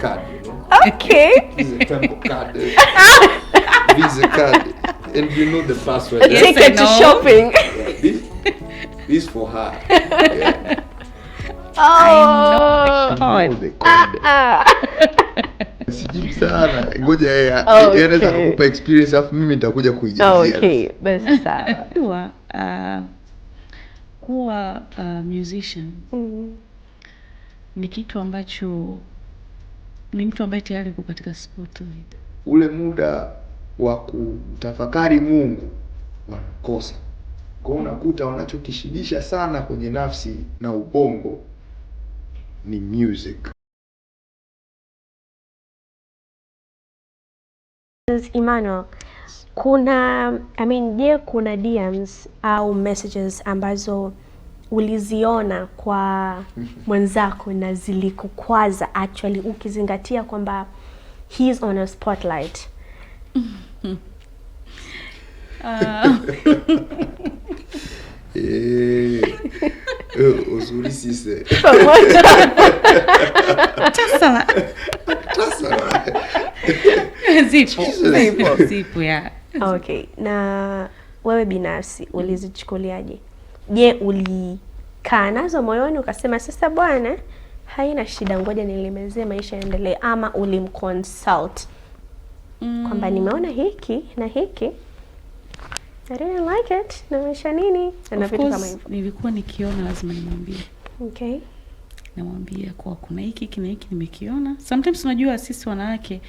card, you know. Okay. This is a temple card. Visa card. And you know the password. A ticket to shopping. Yeah, this for her. Yeah. Oh. Sijui sana. Ngoja yeye anaweza kukupa experience afu mimi nitakuja kuijazia. Okay, basi sawa. Kuwa musician ni kitu ambacho ni mtu ambaye tayari yuko katika spotlight. Ule muda wa kutafakari Mungu wanakosa. Kwa unakuta wanachokishibisha sana kwenye nafsi na ubongo ni music. Emmanuel, kuna DMs au messages ambazo uliziona kwa mwenzako na zilikukwaza actually ukizingatia kwamba he's on a spotlight? Uzuri sisi. Tasala. Zipo ya. Okay, na wewe binafsi ulizichukuliaje? Je, ulikaa nazo moyoni ukasema sasa bwana haina shida, ngoja nilimezee maisha yaendelee, ama ulimconsult kwamba nimeona hiki na hiki, I didn't like it, na maisha nini na vitu kama hivyo? Nilikuwa nikiona lazima nimwambie. Okay, namwambia kwa kuna hiki na hiki nimekiona. Sometimes unajua sisi wanawake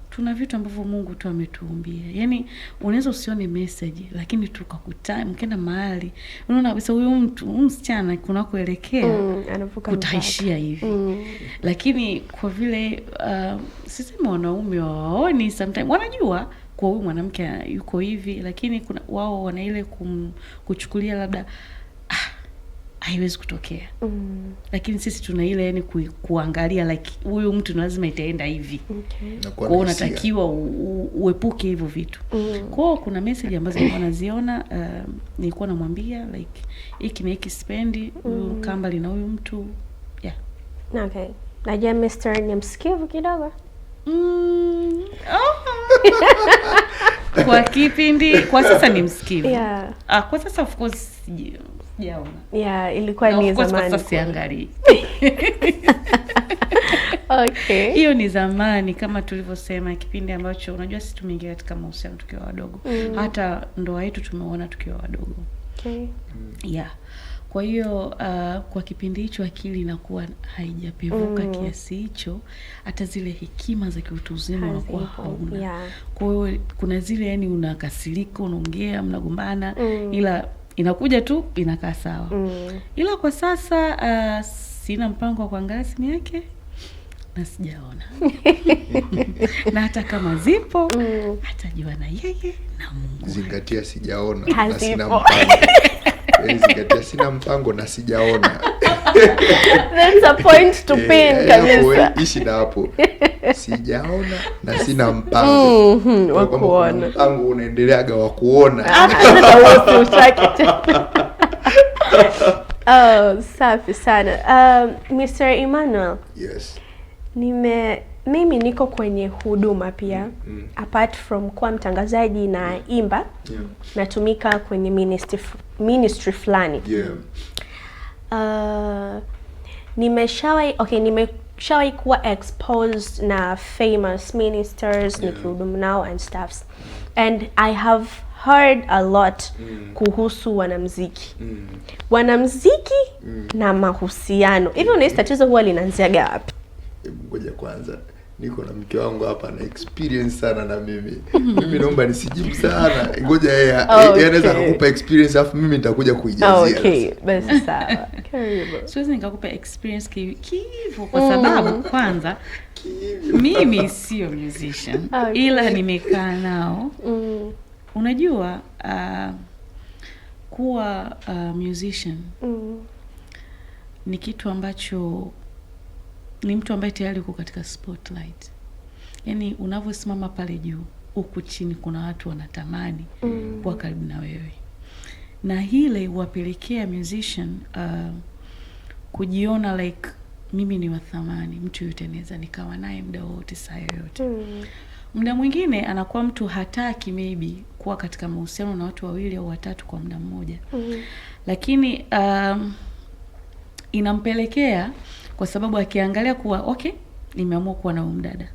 tuna vitu ambavyo Mungu tu ametuumbia. Yaani unaweza usione message lakini tukakutana mkenda mahali unaona kabisa huyu msichana kuna kuelekea kutaishia hivi. Lakini kwa vile sisi wanaume waoni sometimes wanajua kwa huyu mwanamke yuko hivi, lakini kuna wao wana ile kuchukulia labda haiwezi kutokea. Lakini sisi tuna ile yani kuangalia like huyu mtu lazima itaenda hivi. Okay. Kwa unatakiwa uepuke hivyo vitu. Kwa kuna message ambazo wanaziona nilikuwa namwambia like hiki na hiki spendi kamba lina huyu mtu. Yeah. Okay. Najua Mr. ni msikivu kidogo. Kwa kipindi kwa sasa ni msikivu. Yeah. Kwa sasa of course sijaona. Yeah, ilikuwa ni zamani. Kwa sasa siangalii. Okay. Hiyo ni zamani kama tulivyosema, kipindi ambacho unajua sisi tumeingia katika mahusiano tukiwa wadogo. Hata ndoa yetu tumeona tukiwa wadogo. Okay. Yeah. Kwa hiyo kwa kipindi hicho akili inakuwa haijapevuka kiasi hicho, hata zile hekima za kiutu uzima unakuwa hauna. Yeah. Kwa hiyo kuna zile yani unakasirika, unaongea, mnagombana, ila inakuja tu inakaa sawa. Ila kwa sasa sina mpango wa kuangalia simu yake na sijaona. Na hata kama zipo atajua na yeye na Mungu. Zingatia sijaona na sina mpango. Zingatia sina mpango na sijaona. That's a point to pin kabisa. Ishi na hapo. Sijaona na sina mpango. Wa kuona. Mpango unaendeleaga wa kuona. Hata usitaki. Safi sana. Mr. Emmanuel. Yes. Mimi niko kwenye huduma pia. Apart from kuwa mtangazaji na imba, natumika kwenye ministry fulani. Nimeshawahi kuwa exposed na famous ministers nikihudumu nao and stuffs. And I have heard a lot kuhusu wanamuziki. Wanamuziki na mahusiano. Hivi unahisi tatizo huwa linaanzia wapi? Ngoja kwanza, niko na mke wangu hapa na experience sana na mimi. Mimi naomba nisijibu sana. Ngoja yeye anaweza kukupa experience afu mimi nitakuja kuijazia. Okay, basi sawa. Karibu. Siwezi nikakupa experience hivyo kwa sababu kwanza mimi sio musician. Ila nimekaa nao. Unajua kuwa musician ni kitu ambacho ni mtu ambaye tayari yuko katika spotlight. Yaani unavyosimama pale juu, huku chini kuna watu wanatamani kuwa karibu na wewe. Na hile huwapelekea musician kujiona like mimi ni wa thamani, mtu yote anaweza nikawa naye muda wote, saa yoyote. Muda mwingine anakuwa mtu hataki maybe kuwa katika mahusiano na watu wawili au watatu kwa muda mmoja. Lakini inampelekea kwa sababu akiangalia kuwa okay, nimeamua kuwa na mdada.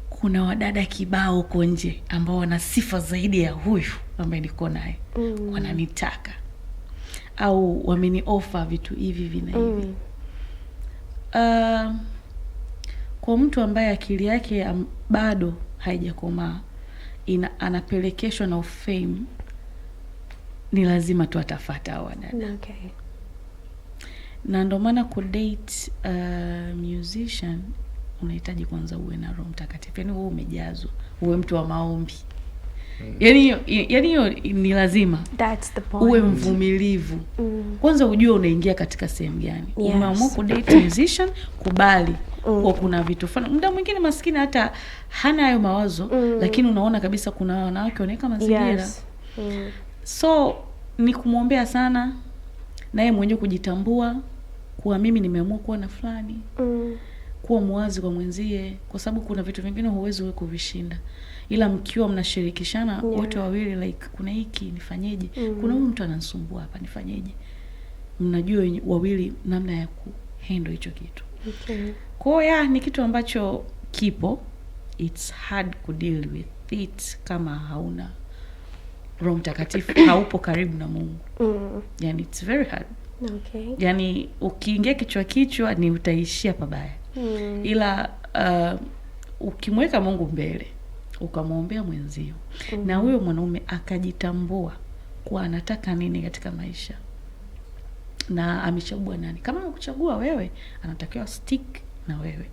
Kuna wadada kibao huko nje ambao wana sifa zaidi ya huyu ambaye niko naye. Wananitaka au wameni offer vitu hivi vina hivi. Kwa mtu ambaye akili yake bado haijakomaa, anapelekeshwa na fame, ni lazima tu atafuata hao wadada. Okay. Na ndio maana ku date musician unahitaji kwanza uwe na Roho Mtakatifu. Yaani wewe umejazwa, uwe mtu wa maombi. Yaani hiyo ni lazima. That's the point. Uwe mvumilivu. Kwanza ujue unaingia katika sehemu gani. Yes. Umeamua ku date musician, kubali. Kwa kuna vitu fulani. Muda mwingine maskini hata hana hayo mawazo, lakini unaona kabisa kuna wanawake wanaweka mazingira. Yes. So ni kumwombea sana naye mwenyewe kujitambua kuwa mimi nimeamua kuwa na fulani. Kuwa mwazi kwa mwenzie, kwa sababu kuna vitu vingine huwezi wewe kuvishinda. Ila mkiwa mnashirikishana wote wawili, like kuna hiki nifanyeje? Kuna huyu mtu ananisumbua hapa nifanyeje? Mnajua wawili namna ya kuhandle hicho kitu. Kwa hiyo ni kitu ambacho kipo, it's hard to deal with it kama hauna Roho Mtakatifu, haupo karibu na Mungu. Yani it's very hard. Okay. Yani ukiingia kichwa ni utaishia pabaya. Ila ukimweka Mungu mbele, ukamwombea mwenzio, na huyo mwanaume akajitambua kuwa anataka nini katika maisha na amechagua nani. Kama amekuchagua wewe, anatakiwa stick na wewe.